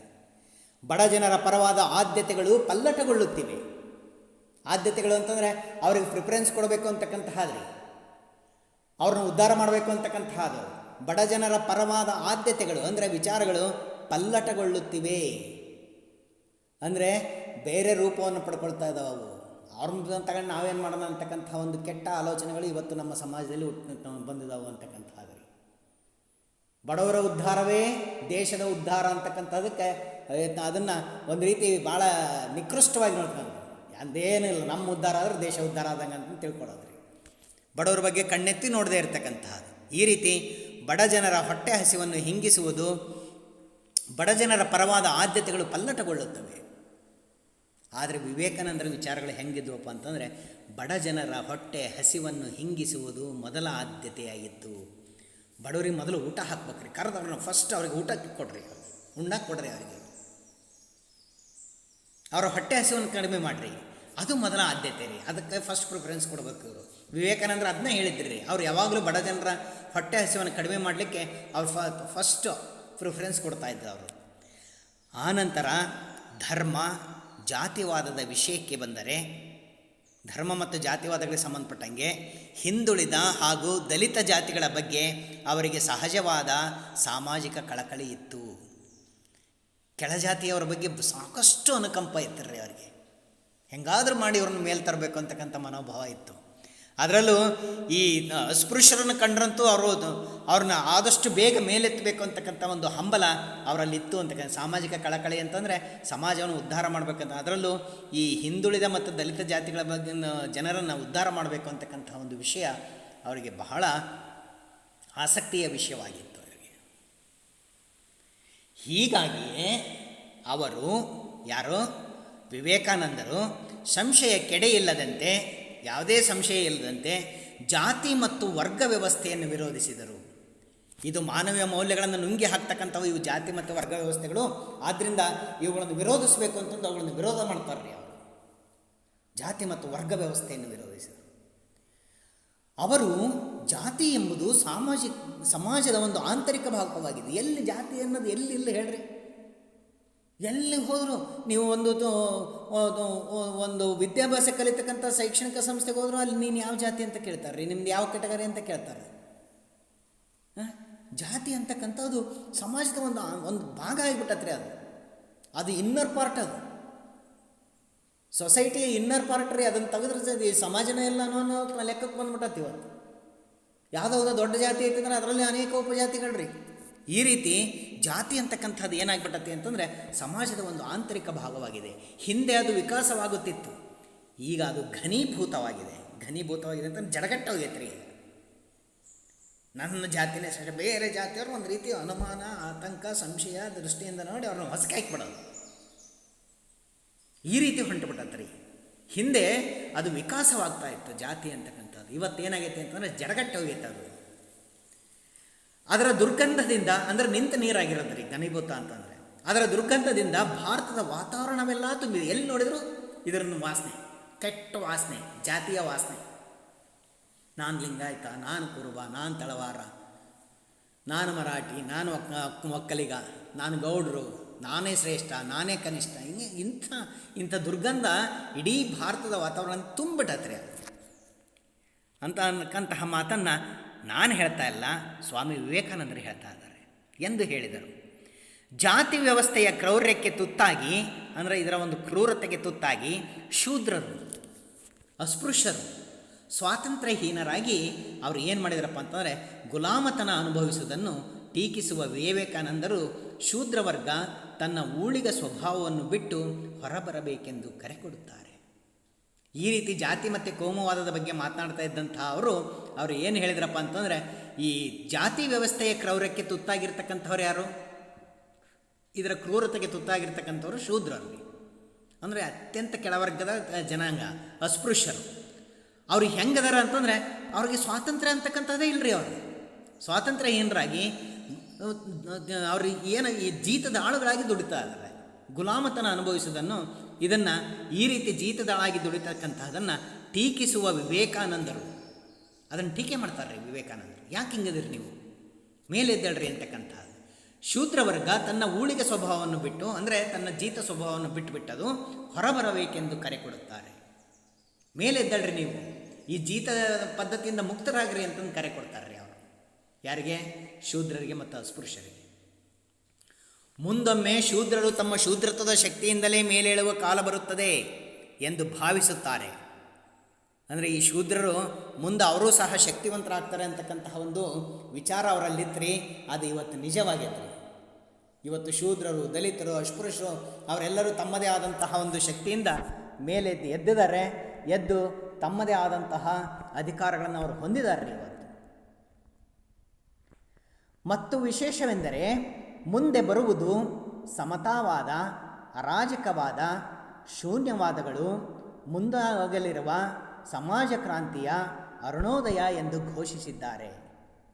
ಬಡ ಜನರ ಪರವಾದ ಆದ್ಯತೆಗಳು ಪಲ್ಲಟಗೊಳ್ಳುತ್ತಿವೆ. ಆದ್ಯತೆಗಳು ಅಂತಂದರೆ ಅವ್ರಿಗೆ ಪ್ರಿಫರೆನ್ಸ್ ಕೊಡಬೇಕು ಅಂತಕ್ಕಂತಹದ್ರಿ, ಅವ್ರನ್ನ ಉದ್ಧಾರ ಮಾಡಬೇಕು ಅಂತಕ್ಕಂತಹದ್ದು. ಬಡ ಜನರ ಪರವಾದ ಆದ್ಯತೆಗಳು ಅಂದರೆ ವಿಚಾರಗಳು ಪಲ್ಲಟಗೊಳ್ಳುತ್ತಿವೆ, ಅಂದರೆ ಬೇರೆ ರೂಪವನ್ನು ಪಡ್ಕೊಳ್ತಾ ಇದ್ದಾವೆ. ಅವು ಅವ್ರನ್ನ ತಗೊಂಡು ನಾವೇನು ಮಾಡೋಣ ಅಂತಕ್ಕಂಥ ಒಂದು ಕೆಟ್ಟ ಆಲೋಚನೆಗಳು ಇವತ್ತು ನಮ್ಮ ಸಮಾಜದಲ್ಲಿ ಬಂದಿದ್ದಾವೆ ಅಂತಕ್ಕಂಥದ್ದು. ಬಡವರ ಉದ್ಧಾರವೇ ದೇಶದ ಉದ್ಧಾರ ಅಂತಕ್ಕಂಥದಕ್ಕೆ ಅದನ್ನು ಒಂದು ರೀತಿ ಭಾಳ ನಿಕೃಷ್ಟವಾಗಿ ನೋಡ್ಕೊಂಡು, ಅದೇನಿಲ್ಲ ನಮ್ಮ ಉದ್ಧಾರ ಆದ್ರೆ ದೇಶ ಉದ್ಧಾರ ಆದಂಗೆ ಅಂತ ತಿಳ್ಕೊಳ್ಳೋದ್ರಿ. ಬಡವರ ಬಗ್ಗೆ ಕಣ್ಣೆತ್ತಿ ನೋಡದೇ ಇರತಕ್ಕಂಥದ್ದು. ಈ ರೀತಿ ಬಡ ಜನರ ಹೊಟ್ಟೆ ಹಸಿವನ್ನು ಹಿಂಗಿಸುವುದು, ಬಡ ಜನರ ಪರವಾದ ಆದ್ಯತೆಗಳು ಪಲ್ಲಟಗೊಳ್ಳುತ್ತವೆ. ಆದರೆ ವಿವೇಕಾನಂದರ ವಿಚಾರಗಳು ಹೆಂಗಿದ್ವಪ್ಪ ಅಂತಂದರೆ ಬಡ ಜನರ ಹೊಟ್ಟೆ ಹಸಿವನ್ನು ಹಿಂಗಿಸುವುದು ಮೊದಲ ಆದ್ಯತೆಯಾಗಿತ್ತು. ಬಡವರಿಗೆ ಮೊದಲು ಊಟ ಹಾಕ್ಬೇಕ್ರಿ, ಕರೆದವ್ರನ್ನ ಫಸ್ಟ್ ಅವ್ರಿಗೆ ಊಟಕ್ಕೆ ಕೊಡ್ರಿ, ಉಣ್ಣಕ್ಕೆ ಕೊಡ್ರಿ, ಅವರಿಗೆ ಅವರ ಹೊಟ್ಟೆ ಹಸಿವನ್ನು ಕಡಿಮೆ ಮಾಡಿರಿ, ಅದು ಮೊದಲ ಆದ್ಯತೆ ರೀ. ಅದಕ್ಕೆ ಫಸ್ಟ್ ಪ್ರಿಫರೆನ್ಸ್ ಕೊಡಬೇಕು ಇವರು. ವಿವೇಕಾನಂದರು ಅದನ್ನ ಹೇಳಿದ್ರಿ. ಅವ್ರು ಯಾವಾಗಲೂ ಬಡ ಜನರ ಹೊಟ್ಟೆ ಹಸಿವನ್ನು ಕಡಿಮೆ ಮಾಡಲಿಕ್ಕೆ ಅವ್ರು ಫಸ್ಟ್ ಪ್ರಿಫರೆನ್ಸ್ ಕೊಡ್ತಾಯಿದ್ರು ಅವರು. ಆನಂತರ ಧರ್ಮ ಜಾತಿವಾದದ ವಿಷಯಕ್ಕೆ ಬಂದರೆ, ಧರ್ಮ ಮತ್ತು ಜಾತಿವಾದಗಳಿಗೆ ಸಂಬಂಧಪಟ್ಟಂಗೆ ಹಿಂದುಳಿದ ಹಾಗೂ ದಲಿತ ಜಾತಿಗಳ ಬಗ್ಗೆ ಅವರಿಗೆ ಸಹಜವಾದ ಸಾಮಾಜಿಕ ಕಳಕಳಿ ಇತ್ತು. ಕೆಳಜಾತಿಯವರ ಬಗ್ಗೆ ಸಾಕಷ್ಟು ಅನುಕಂಪ ಇತ್ತು ಅವರಿಗೆ. ಹೆಂಗಾದರೂ ಮಾಡಿ ಅವ್ರನ್ನ ಮೇಲೆ ತರಬೇಕು ಅಂತಕ್ಕಂಥ ಮನೋಭಾವ ಇತ್ತು. ಅದರಲ್ಲೂ ಈ ಅಸ್ಪೃಶ್ಯರನ್ನು ಕಂಡ್ರಂತೂ ಅವ್ರನ್ನ ಆದಷ್ಟು ಬೇಗ ಮೇಲೆತ್ತಬೇಕು ಅಂತಕ್ಕಂಥ ಒಂದು ಹಂಬಲ ಅವರಲ್ಲಿತ್ತು ಅಂತಕ್ಕಂಥ ಸಾಮಾಜಿಕ ಕಳಕಳಿ ಅಂತಂದರೆ ಸಮಾಜವನ್ನು ಉದ್ಧಾರ ಮಾಡಬೇಕಂತ. ಅದರಲ್ಲೂ ಈ ಹಿಂದುಳಿದ ಮತ್ತು ದಲಿತ ಜಾತಿಗಳ ಬಗ್ಗೆ ಜನರನ್ನು ಉದ್ಧಾರ ಮಾಡಬೇಕು ಅಂತಕ್ಕಂಥ ಒಂದು ವಿಷಯ ಅವರಿಗೆ ಬಹಳ ಆಸಕ್ತಿಯ ವಿಷಯವಾಗಿತ್ತು ಅವರಿಗೆ. ಹೀಗಾಗಿಯೇ ಅವರು ಯಾರು ವಿವೇಕಾನಂದರು ಸಂಶಯಕ್ಕೆಡೆ ಇಲ್ಲದಂತೆ, ಯಾವುದೇ ಸಂಶಯ ಇಲ್ಲದಂತೆ ಜಾತಿ ಮತ್ತು ವರ್ಗ ವ್ಯವಸ್ಥೆಯನ್ನು ವಿರೋಧಿಸಿದರು. ಇದು ಮಾನವೀಯ ಮೌಲ್ಯಗಳನ್ನು ನುಂಗಿ ಹಾಕ್ತಕ್ಕಂಥವು ಇವು ಜಾತಿ ಮತ್ತು ವರ್ಗ ವ್ಯವಸ್ಥೆಗಳು. ಆದ್ದರಿಂದ ಇವುಗಳನ್ನು ವಿರೋಧಿಸಬೇಕು ಅಂತಂದು ಅವುಗಳನ್ನು ವಿರೋಧ ಮಾಡ್ತಾರೆ ಅವರು. ಜಾತಿ ಮತ್ತು ವರ್ಗ ವ್ಯವಸ್ಥೆಯನ್ನು ವಿರೋಧಿಸಿದರು. ಅವರು ಜಾತಿ ಎಂಬುದು ಸಮಾಜದ ಒಂದು ಆಂತರಿಕ ಭಾಗವಾಗಿದೆ. ಎಲ್ಲಿ ಜಾತಿ ಅನ್ನೋದು ಎಲ್ಲಿಲ್ಲ ಹೇಳ್ರಿ? ಎಲ್ಲಿ ಹೋದರೂ ನೀವು ಒಂದು ವಿದ್ಯಾಭ್ಯಾಸ ಕಲಿತಕ್ಕಂಥ ಶೈಕ್ಷಣಿಕ ಸಂಸ್ಥೆಗೆ ಹೋದರೂ ಅಲ್ಲಿ ನೀನು ಯಾವ ಜಾತಿ ಅಂತ ಕೇಳ್ತಾರೆ ರೀ, ನಿಮ್ದು ಯಾವ ಕೆಟಗರಿ ಅಂತ ಕೇಳ್ತಾರೆ. ಜಾತಿ ಅಂತಕ್ಕಂಥದ್ದು ಸಮಾಜದ ಒಂದು ಭಾಗ ಆಗಿಬಿಟ್ಟತ್ರಿ. ಅದು ಇನ್ನರ್ ಪಾರ್ಟ್, ಅದು ಸೊಸೈಟಿಯ ಇನ್ನರ್ ಪಾರ್ಟ್ ರೀ. ಅದನ್ನು ತೆಗೆದ್ರೆ ಸಮಾಜನೇ ಇಲ್ಲ ಅನ್ನೋ ಲೆಕ್ಕಕ್ಕೆ ಬಂದ್ಬಿಟ್ಟತಿ. ಇವತ್ತು ಯಾವುದೋ ದೊಡ್ಡ ಜಾತಿ ಐತಂದ್ರೆ ಅದರಲ್ಲಿ ಅನೇಕ ಉಪಜಾತಿಗಳು ರೀ. ಈ ರೀತಿ ಜಾತಿ ಅಂತಕ್ಕಂಥದ್ದು ಏನಾಗ್ಬಿಟ್ಟತಿ ಅಂತಂದರೆ ಸಮಾಜದ ಒಂದು ಆಂತರಿಕ ಭಾಗವಾಗಿದೆ. ಹಿಂದೆ ಅದು ವಿಕಾಸವಾಗುತ್ತಿತ್ತು, ಈಗ ಅದು ಘನೀಭೂತವಾಗಿದೆ ಅಂತಂದ್ರೆ ಜಡಗಟ್ಟ ಹೋಗೈತೆ ರೀ. ನನ್ನ ಜಾತಿನೇ ಬೇರೆ ಜಾತಿಯವರು ಒಂದು ರೀತಿ ಅನುಮಾನ, ಆತಂಕ, ಸಂಶಯ ದೃಷ್ಟಿಯಿಂದ ನೋಡಿ ಅವ್ರನ್ನ ಹೊಸಕೆ ಹಾಕಿಬಿಡೋದು. ಈ ರೀತಿ ಹೊಂಟುಬಿಟ್ಟತ್ರಿ. ಹಿಂದೆ ಅದು ವಿಕಾಸವಾಗ್ತಾ ಇತ್ತು ಜಾತಿ ಅಂತಕ್ಕಂಥದ್ದು. ಇವತ್ತೇನಾಗೈತೆ ಅಂತಂದರೆ ಜಡಗಟ್ಟ ಹೋಗೈತೆ ಅದು. ಅದರ ದುರ್ಗಂಧದಿಂದ, ಅಂದರೆ ನಿಂತ ನೀರಾಗಿರೋದ್ರಿ ಘನೀಭೂತ ಅಂತಂದರೆ, ಅದರ ದುರ್ಗಂಧದಿಂದ ಭಾರತದ ವಾತಾವರಣವೆಲ್ಲ ತುಂಬಿದೆ. ಎಲ್ಲಿ ನೋಡಿದ್ರು ಇದರನ್ನು ವಾಸನೆ, ಕೆಟ್ಟ ವಾಸನೆ, ಜಾತಿಯ ವಾಸನೆ. ನಾನು ಲಿಂಗಾಯತ, ನಾನು ಕುರುಬ, ನಾನು ತಳವಾರ, ನಾನು ಮರಾಠಿ, ನಾನು ಒಕ್ಕಲಿಗ, ನಾನು ಗೌಡ್ರು, ನಾನೇ ಶ್ರೇಷ್ಠ, ನಾನೇ ಕನಿಷ್ಠ, ಹಿಂಗೆ ಇಂಥ ದುರ್ಗಂಧ ಇಡೀ ಭಾರತದ ವಾತಾವರಣ ತುಂಬಿಟ್ಟತ್ರಿ ಅಂತಕ್ಕಂತಹ ಮಾತನ್ನು ನಾನು ಹೇಳ್ತಾ ಇಲ್ಲ, ಸ್ವಾಮಿ ವಿವೇಕಾನಂದರು ಹೇಳ್ತಾ ಇದ್ದಾರೆ ಎಂದು ಹೇಳಿದರು. ಜಾತಿ ವ್ಯವಸ್ಥೆಯ ಕ್ರೌರ್ಯಕ್ಕೆ ತುತ್ತಾಗಿ, ಅಂದರೆ ಇದರ ಒಂದು ಕ್ರೂರತೆಗೆ ತುತ್ತಾಗಿ ಶೂದ್ರರು, ಅಸ್ಪೃಶ್ಯರು ಸ್ವಾತಂತ್ರ್ಯಹೀನರಾಗಿ ಅವರು ಏನು ಮಾಡಿದಾರಪ್ಪ ಅಂತಂದರೆ ಗುಲಾಮತನ ಅನುಭವಿಸುವುದನ್ನು ಟೀಕಿಸುವ ವಿವೇಕಾನಂದರು ಶೂದ್ರವರ್ಗ ತನ್ನ ಊಳಿಗ ಸ್ವಭಾವವನ್ನು ಬಿಟ್ಟು ಹೊರಬರಬೇಕೆಂದು ಕರೆ ಕೊಡುತ್ತಾರೆ. ಈ ರೀತಿ ಜಾತಿ ಮತ್ತು ಕೋಮುವಾದದ ಬಗ್ಗೆ ಮಾತನಾಡ್ತಾ ಇದ್ದಂಥ ಅವರು ಏನು ಹೇಳಿದ್ರಪ್ಪ ಅಂತಂದರೆ, ಈ ಜಾತಿ ವ್ಯವಸ್ಥೆಯ ಕ್ರೌರ್ಯಕ್ಕೆ ತುತ್ತಾಗಿರ್ತಕ್ಕಂಥವ್ರು ಯಾರು? ಇದರ ಕ್ರೂರತೆಗೆ ತುತ್ತಾಗಿರ್ತಕ್ಕಂಥವ್ರು ಶೂದ್ರರು, ಅಂದರೆ ಅತ್ಯಂತ ಕೆಳವರ್ಗದ ಜನಾಂಗ, ಅಸ್ಪೃಶ್ಯರು. ಅವ್ರಿಗೆ ಹೆಂಗದಾರ ಅಂತಂದರೆ ಅವ್ರಿಗೆ ಸ್ವಾತಂತ್ರ್ಯ ಅಂತಕ್ಕಂಥದ್ದೇ ಇಲ್ಲರಿ. ಅವರು ಸ್ವಾತಂತ್ರ್ಯಹೀನರಾಗಿ ಅವ್ರಿಗೆ ಏನು ಈ ಜೀತದ ಆಳುಗಳಾಗಿ ದುಡಿತಾ ಇದ್ದಾರೆ. ಗುಲಾಮತನ ಅನುಭವಿಸುವುದನ್ನು, ಇದನ್ನು ಈ ರೀತಿ ಜೀತದಾಳಾಗಿ ದುಡಿತಕ್ಕಂಥದ್ದನ್ನು ಟೀಕಿಸುವ ವಿವೇಕಾನಂದರು ಅದನ್ನು ಟೀಕೆ ಮಾಡ್ತಾರೆ. ವಿವೇಕಾನಂದರು ಯಾಕೆ ಹಿಂಗದಿರಿ ನೀವು, ಮೇಲೆದ್ದೇಳ್ರಿ ಅಂತಕ್ಕಂಥದ್ದು. ಶೂದ್ರವರ್ಗ ತನ್ನ ಊಳಿಗ ಸ್ವಭಾವವನ್ನು ಬಿಟ್ಟು, ಅಂದರೆ ತನ್ನ ಜೀತ ಸ್ವಭಾವವನ್ನು ಬಿಟ್ಟುಬಿಟ್ಟದು ಹೊರಬರಬೇಕೆಂದು ಕರೆ ಕೊಡುತ್ತಾರೆ. ಮೇಲೆದ್ದೇಳ್ರಿ ನೀವು, ಈ ಜೀತ ಪದ್ಧತಿಯಿಂದ ಮುಕ್ತರಾಗ್ರಿ ಅಂತಂದು ಕರೆ ಕೊಡ್ತಾರೆ ರೀ ಅವರು. ಯಾರಿಗೆ? ಶೂದ್ರರಿಗೆ ಮತ್ತು ಅಸ್ಪೃಶ್ಯರಿಗೆ. ಮುಂದೊಮ್ಮೆ ಶೂದ್ರರು ತಮ್ಮ ಶೂದ್ರತ್ವದ ಶಕ್ತಿಯಿಂದಲೇ ಮೇಲೇಳುವ ಕಾಲ ಬರುತ್ತದೆ ಎಂದು ಭಾವಿಸುತ್ತಾರೆ. ಅಂದರೆ ಈ ಶೂದ್ರರು ಮುಂದೆ ಅವರೂ ಸಹ ಶಕ್ತಿವಂತರಾಗ್ತಾರೆ ಅಂತಕ್ಕಂತಹ ಒಂದು ವಿಚಾರ ಅವರಲ್ಲಿತ್ತು. ಅದು ಇವತ್ತು ನಿಜವಾಗೈತೆ. ಇವತ್ತು ಶೂದ್ರರು, ದಲಿತರು, ಅಸ್ಪೃಶ್ಯರು ಅವರೆಲ್ಲರೂ ತಮ್ಮದೇ ಆದಂತಹ ಒಂದು ಶಕ್ತಿಯಿಂದ ಮೇಲೆ ಎದ್ದಿದ್ದಾರೆ. ಎದ್ದು ತಮ್ಮದೇ ಆದಂತಹ ಅಧಿಕಾರಗಳನ್ನು ಅವರು ಹೊಂದಿದ್ದಾರೆ ಇವತ್ತು. ಮತ್ತು ವಿಶೇಷವೆಂದರೆ ಮುಂದೆ ಬರುವುದು ಸಮತಾವಾದ, ಅರಾಜಕವಾದ, ಶೂನ್ಯವಾದಗಳು, ಮುಂದಾಗಲಿರುವ ಸಮಾಜ ಕ್ರಾಂತಿಯ ಅರುಣೋದಯ ಎಂದು ಘೋಷಿಸಿದ್ದಾರೆ.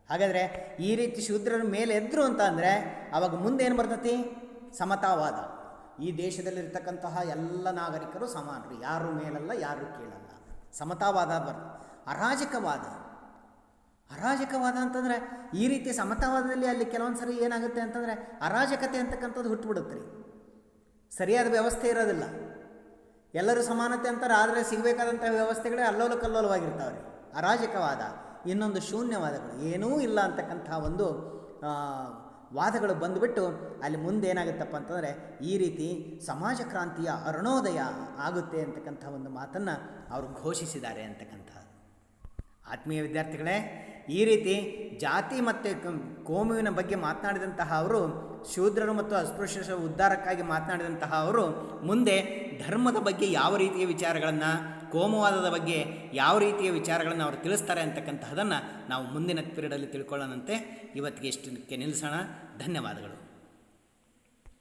ಹಾಗಾದರೆ ಈ ರೀತಿ ಶೂದ್ರರ ಮೇಲೆ ಎದ್ರು ಅಂತ ಅಂದರೆ ಆವಾಗ ಮುಂದೆ ಏನು ಬರ್ತೈತಿ? ಸಮತಾವಾದ. ಈ ದೇಶದಲ್ಲಿರ್ತಕ್ಕಂತಹ ಎಲ್ಲ ನಾಗರಿಕರು ಸಮಾನರು, ಯಾರು ಮೇಲಲ್ಲ ಯಾರು ಕೀಳಲ್ಲ, ಸಮತಾವಾದ ಬರ್ತದೆ. ಅರಾಜಕವಾದ. ಅರಾಜಕವಾದ ಅಂತಂದರೆ ಈ ರೀತಿ ಸಮತಾವಾದದಲ್ಲಿ ಅಲ್ಲಿ ಕೆಲವೊಂದು ಸರಿ ಏನಾಗುತ್ತೆ ಅಂತಂದರೆ ಅರಾಜಕತೆ ಅಂತಕ್ಕಂಥದ್ದು ಹುಟ್ಟುಬಿಡುತ್ತೆ ರೀ. ಸರಿಯಾದ ವ್ಯವಸ್ಥೆ ಇರೋದಿಲ್ಲ. ಎಲ್ಲರೂ ಸಮಾನತೆ ಅಂತಾರೆ, ಆದರೆ ಸಿಗಬೇಕಾದಂಥ ವ್ಯವಸ್ಥೆಗಳೇ ಅಲ್ಲೋಲ ಕಲ್ಲೋಲವಾಗಿರ್ತಾವೆ ರೀ. ಅರಾಜಕವಾದ, ಇನ್ನೊಂದು ಶೂನ್ಯವಾದಗಳು, ಏನೂ ಇಲ್ಲ ಅಂತಕ್ಕಂಥ ಒಂದು ವಾದಗಳು ಬಂದುಬಿಟ್ಟು ಅಲ್ಲಿ ಮುಂದೆ ಏನಾಗುತ್ತಪ್ಪ ಅಂತಂದರೆ ಈ ರೀತಿ ಸಮಾಜ ಕ್ರಾಂತಿಯ ಅರುಣೋದಯ ಆಗುತ್ತೆ ಅಂತಕ್ಕಂಥ ಒಂದು ಮಾತನ್ನು ಅವರು ಘೋಷಿಸಿದ್ದಾರೆ ಅಂತಕ್ಕಂಥದ್ದು. ಆತ್ಮೀಯ ವಿದ್ಯಾರ್ಥಿಗಳೇ, ಈ ರೀತಿ ಜಾತಿ ಮತ್ತು ಕೋಮುವಿನ ಬಗ್ಗೆ ಮಾತನಾಡಿದಂತಹ ಅವರು, ಶೂದ್ರರು ಮತ್ತು ಅಸ್ಪೃಶ್ಯರ ಉದ್ಧಾರಕ್ಕಾಗಿ ಮಾತನಾಡಿದಂತಹ ಅವರು ಮುಂದೆ ಧರ್ಮದ ಬಗ್ಗೆ ಯಾವ ರೀತಿಯ ವಿಚಾರಗಳನ್ನು, ಕೋಮುವಾದದ ಬಗ್ಗೆ ಯಾವ ರೀತಿಯ ವಿಚಾರಗಳನ್ನು ಅವರು ತಿಳಿಸ್ತಾರೆ ಅಂತಕ್ಕಂತಹದನ್ನು ನಾವು ಮುಂದಿನ ಪೀರಿಯಡಲ್ಲಿ ತಿಳ್ಕೊಳ್ಳೋಣಂತೆ. ಇವತ್ತಿಗೆ ಇಷ್ಟಕ್ಕೆ ನಿಲ್ಲಿಸೋಣ. ಧನ್ಯವಾದಗಳು.